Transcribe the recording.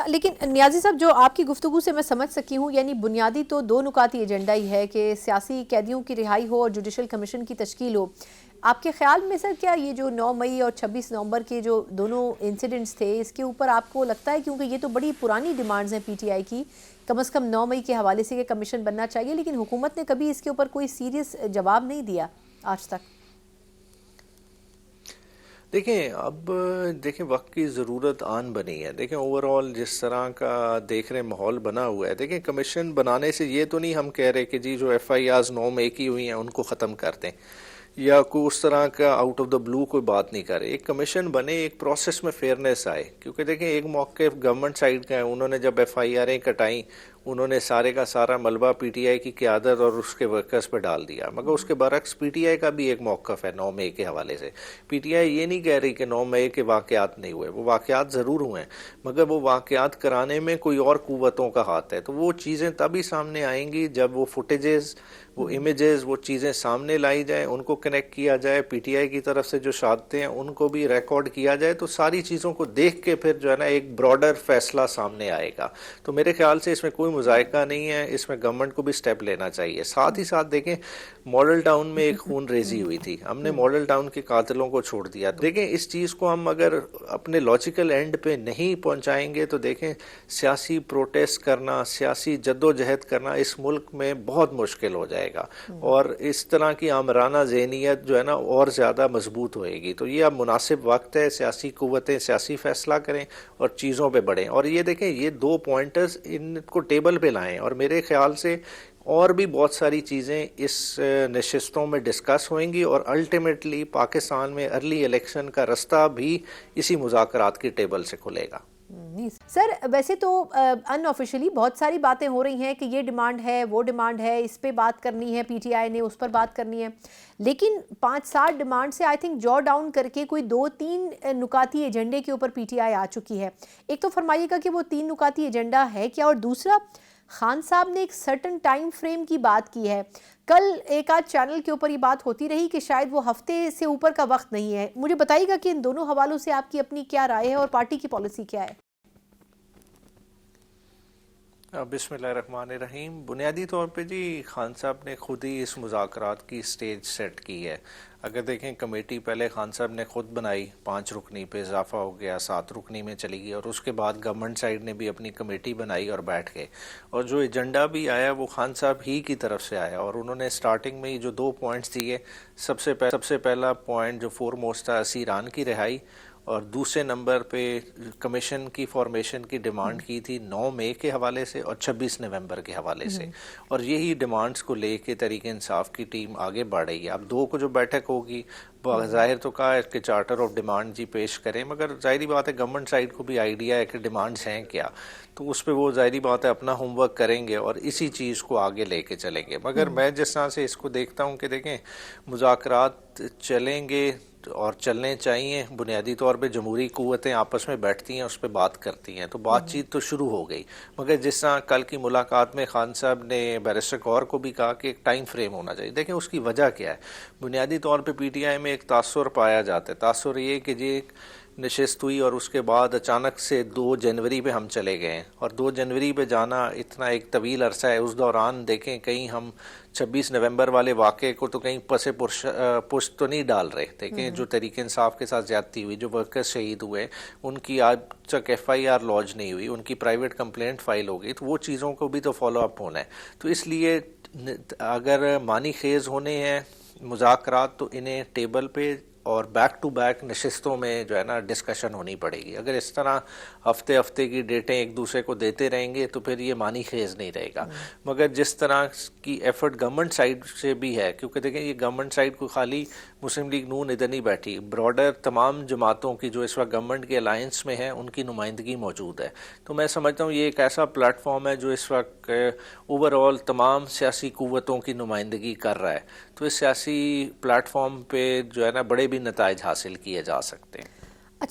अच्छा, लेकिन नियाज़ी साहब, जो आपकी गुफ्तगू से मैं समझ सकी हूँ, यानी बुनियादी तो दो नुकाती एजेंडा ही है कि सियासी कैदियों की रिहाई हो और जुडिशल कमीशन की तश्कील हो। आपके ख्याल में सर, क्या ये जो 9 मई और 26 नवंबर के जो दोनों इंसिडेंट्स थे, इसके ऊपर आपको लगता है, क्योंकि ये तो बड़ी पुरानी डिमांड्स हैं पीटीआई की, कम से कम 9 मई के हवाले से कि कमीशन बनना चाहिए, लेकिन हुकूमत ने कभी इसके ऊपर कोई सीरियस जवाब नहीं दिया आज तक? देखें, अब देखें वक्त की ज़रूरत आन बनी है। देखें ओवरऑल जिस तरह का देख रहे माहौल बना हुआ है, देखें कमीशन बनाने से ये तो नहीं हम कह रहे कि जी जो एफआईआर्स 9 मई की हुई हैं उनको ख़त्म कर दें, या कोई उस तरह का आउट ऑफ द ब्लू कोई बात नहीं करे। एक कमीशन बने, एक प्रोसेस में फेयरनेस आए, क्योंकि देखें एक मौके गवर्नमेंट साइड का है, उन्होंने जब एफआईआरें कटाई, उन्होंने सारे का सारा मलबा पीटीआई की क़यादत और उसके वर्कर्स पर डाल दिया। मगर उसके बरक्स पीटीआई का भी एक मौक़िफ़ है 9 मई के हवाले से। पीटीआई ये नहीं कह रही कि 9 मई के वाक़यात नहीं हुए, वो वाक़यात ज़रूर हुए हैं, मगर वो वाक़यात कराने में कोई और क़ुव्वतों का हाथ है। तो वो चीज़ें तभी सामने आएंगी जब वो फुटेजेस, वो इमेजेस, वो चीज़ें सामने लाई जाए, उनको कनेक्ट किया जाए, पीटीआई की तरफ से जो शहादतें हैं उनको भी रिकॉर्ड किया जाए, तो सारी चीज़ों को देख के फिर जो है ना एक ब्रॉडर फैसला सामने आएगा। तो मेरे ख्याल से इसमें कोई मुज़ायका नहीं है, इसमें गवर्नमेंट को भी स्टेप लेना चाहिए। साथ ही साथ देखें, मॉडल टाउन में एक खून रेजी हुई थी, हमने मॉडल टाउन के कातिलों को छोड़ दिया। देखें इस चीज़ को हम अगर अपने लॉजिकल एंड पे नहीं पहुंचाएंगे तो देखें सियासी प्रोटेस्ट करना, सियासी जद्दोजहद करना इस मुल्क में बहुत मुश्किल हो जाएगा, और इस तरह की आमराना ज़हनियत जो है ना और ज़्यादा मजबूत होएगी। तो ये अब मुनासिब वक्त है, सियासी कुव्वतें सियासी फैसला करें और चीज़ों पे बढ़ें। और ये देखें, ये दो पॉइंटर्स इनको टेबल पे लाएं, और मेरे ख्याल से और भी बहुत सारी चीज़ें इस नशिस्तों में डिस्कस होंगी, और अल्टीमेटली पाकिस्तान में अर्ली इलेक्शन का रास्ता भी इसी मुज़ाकरात की टेबल से खुलेगा। नहीं सर, वैसे तो अनऑफिशियली बहुत सारी बातें हो रही हैं कि ये डिमांड है, वो डिमांड है, इस पे बात करनी है, पीटीआई ने उस पर बात करनी है, लेकिन 5-7 डिमांड से आई थिंक जॉ डाउन करके कोई 2-3 नुकाती एजेंडे के ऊपर पीटीआई आ चुकी है। एक तो फरमाइएगा कि वो 3 नुकाती एजेंडा है क्या, और दूसरा, खान साहब ने एक सर्टन टाइम फ्रेम की बात की है। कल एक आध चैनल के ऊपर ये बात होती रही कि शायद वो हफ्ते से ऊपर का वक्त नहीं है। मुझे बताइएगा कि इन दोनों हवालों से आपकी अपनी क्या राय है और पार्टी की पॉलिसी क्या है? बिस्मिल्लाहिर्रहमानिर्रहीम। बुनियादी तौर पे जी खान साहब ने खुद ही इस मुज़ाकरात की स्टेज सेट की है। अगर देखें, कमेटी पहले खान साहब ने खुद बनाई, 5 रुकनी पे इजाफा हो गया, 7 रुकनी में चली गई, और उसके बाद गवर्नमेंट साइड ने भी अपनी कमेटी बनाई और बैठ गए, और जो एजेंडा भी आया वो खान साहब ही की तरफ से आया। और उन्होंने स्टार्टिंग में ही जो 2 पॉइंट्स दिए, सबसे पहला पॉइंट जो फोरमोस्ट था, असीरान की रिहाई, और दूसरे नंबर पे कमीशन की फॉर्मेशन की डिमांड की थी 9 मई के हवाले से और 26 नवंबर के हवाले से, और यही डिमांड्स को लेके तहरीक इंसाफ की टीम आगे बढ़ रही है। अब 2 को जो बैठक होगी, जाहिर तो कहा है कि चार्टर ऑफ डिमांड जी पेश करें, मगर जाहिर बात है गवर्नमेंट साइड को भी आइडिया है कि डिमांड्स हैं क्या, तो उस पर वो जाहिर बात है अपना होमवर्क करेंगे और इसी चीज़ को आगे लेके चलेंगे। मगर मैं जिस तरह से इसको देखता हूँ कि देखें, मुज़ाकरात चलेंगे और चलने चाहिए। बुनियादी तौर पे जमहूरी कुव्वतें आपस में बैठती हैं, उस पर बात करती हैं, तो बातचीत तो शुरू हो गई। मगर जिस तरह कल की मुलाकात में खान साहब ने बैरिस्टर कौर को भी कहा कि एक टाइम फ्रेम होना चाहिए। देखें उसकी वजह क्या है, बुनियादी तौर पे पीटीआई में एक तासुर पाया जाता है। तासुर ये कि जी नशिस्त हुई और उसके बाद अचानक से 2 जनवरी पे हम चले गए, और 2 जनवरी पे जाना इतना एक तवील अरसा है। उस दौरान देखें कहीं हम 26 नवंबर वाले वाक़े को तो कहीं पसे पुष्ट तो नहीं डाल रहे। देखें जो तहरीक इंसाफ के साथ ज्यादती हुई, जो वर्कर्स शहीद हुए, उनकी आज तक एफआईआर लॉन्च नहीं हुई, उनकी प्राइवेट कंप्लेंट फाइल हो गई, तो वो चीज़ों को भी तो फॉलो अप होना है। तो इसलिए अगर मानी खेज होने हैं मुज़ाकरात, तो इन्हें टेबल पे और बैक टू बैक नशिस्तों में जो है ना डिस्कशन होनी पड़ेगी। अगर इस तरह हफ्ते हफ्ते की डेटें एक दूसरे को देते रहेंगे तो फिर ये मानी खेज नहीं रहेगा। मगर जिस तरह की एफर्ट गवर्नमेंट साइड से भी है, क्योंकि देखें ये गवर्नमेंट साइड को खाली मुस्लिम लीग नून इधर नहीं बैठी, ब्रॉडर तमाम जमातों की जो इस वक्त गवर्नमेंट के अलायंस में है उनकी नुमाइंदगी मौजूद है। तो मैं समझता हूँ ये एक ऐसा प्लेटफॉर्म है जो इस वक्त ओवरऑल तमाम सियासी कुव्वतों की नुमाइंदगी कर रहा है। तो इस सियासी प्लेटफॉर्म पे जो है ना बड़े भी नताइज हासिल किए जा सकते हैं।